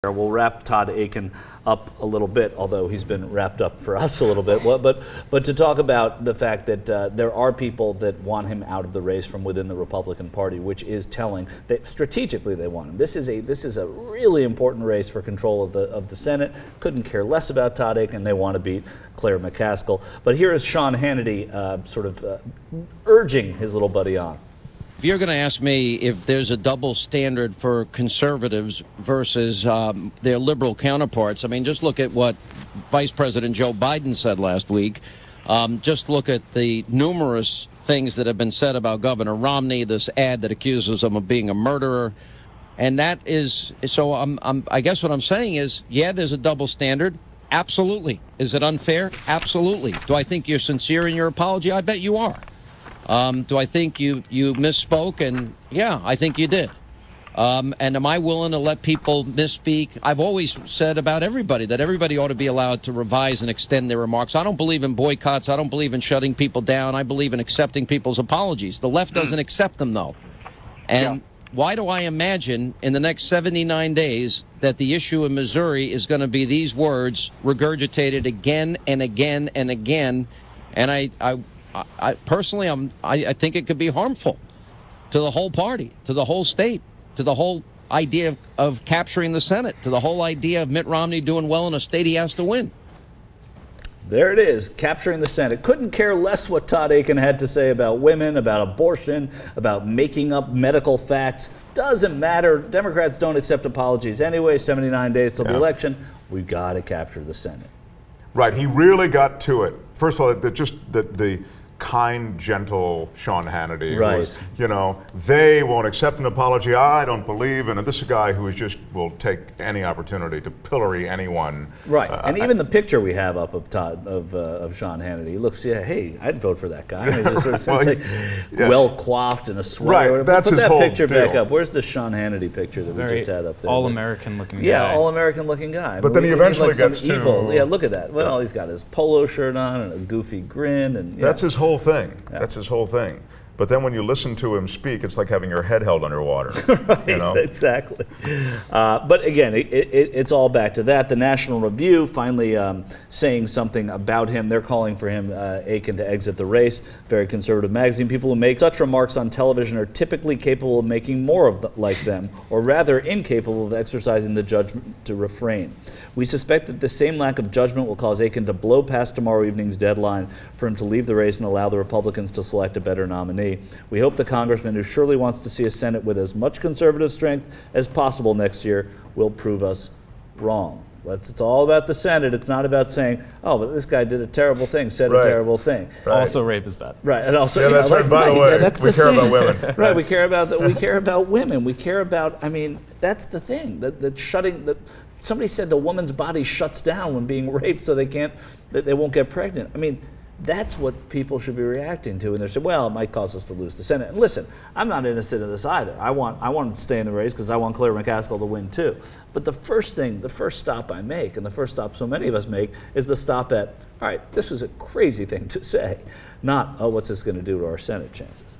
We'll wrap Todd Akin up a little bit, although he's been wrapped up for us a little bit. But to talk about the fact that there are people that want him out of the race from within the Republican Party, which is telling that strategically they want him. This is a really important race for control of the Senate. Couldn't care less about Todd Akin. They want to beat Claire McCaskill. But here is Sean Hannity urging his little buddy on. If you're going to ask me if there's a double standard for conservatives versus their liberal counterparts, I mean, just look at what Vice President Joe Biden said last week. Just look at the numerous things that have been said about Governor Romney, this ad that accuses him of being a murderer. And that is, so I guess what I'm saying is, yeah, there's a double standard. Absolutely. Is it unfair? Absolutely. Do I think you're sincere in your apology? I bet you are. Do I think you misspoke? And yeah, I think you did. And am I willing to let people misspeak? I've always said about everybody that everybody ought to be allowed to revise and extend their remarks. I don't believe in boycotts. I don't believe in shutting people down. I believe in accepting people's apologies. The left doesn't accept them, though. And why do I imagine in the next 79 days that the issue in Missouri is going to be these words regurgitated again and again and again? And I personally, I think it could be harmful to the whole party, to the whole state, to the whole idea of capturing the Senate, to the whole idea of Mitt Romney doing well in a state he has to win. There it is, capturing the Senate. Couldn't care less what Todd Akin had to say about women, about abortion, about making up medical facts. Doesn't matter. Democrats don't accept apologies anyway. 79 days till the election. We've got to capture the Senate. Right. He really got to it. First of all, the kind, gentle Sean Hannity was, they won't accept an apology. I don't believe in it. This is a guy who will take any opportunity to pillory anyone. Right. And even the picture we have up of Sean Hannity, he looks, hey, I'd vote for that guy. Well coiffed in a sweater. Right. That's Put his that whole picture deal. back up. Where's the Sean Hannity picture that we just had up there? All-American looking guy. Yeah, all-American looking guy. But then he eventually gets to evil. Yeah, look at that. Well, he's got his polo shirt on and a goofy grin, and that's his whole thing. That's his whole thing. But then when you listen to him speak, it's like having your head held underwater. Right, exactly. But again, it's all back to that. The National Review finally saying something about him. They're calling for him, Akin, to exit the race. Very conservative magazine. People who make such remarks on television are typically capable of making more like them, or rather incapable of exercising the judgment to refrain. We suspect that the same lack of judgment will cause Akin to blow past tomorrow evening's deadline for him to leave the race and allow the Republicans to select a better nominee. We hope the congressman who surely wants to see a Senate with as much conservative strength as possible next year will prove us wrong. It's all about the Senate. It's not about saying, oh, but this guy did a terrible thing, said a terrible thing. Right. Also, rape is bad. Right, and also, that's right. By the way, we care about women. Right, we care about we care about women. We care about. I mean, that's the thing. Somebody said the woman's body shuts down when being raped, so they won't get pregnant. I mean, that's what people should be reacting to, and they say, well, it might cause us to lose the Senate. And listen, I'm not innocent of this either. I want to stay in the race because I want Claire McCaskill to win too. But the first stop I make, and the first stop so many of us make, is the stop at, all right, this was a crazy thing to say, not, oh, what's this going to do to our Senate chances?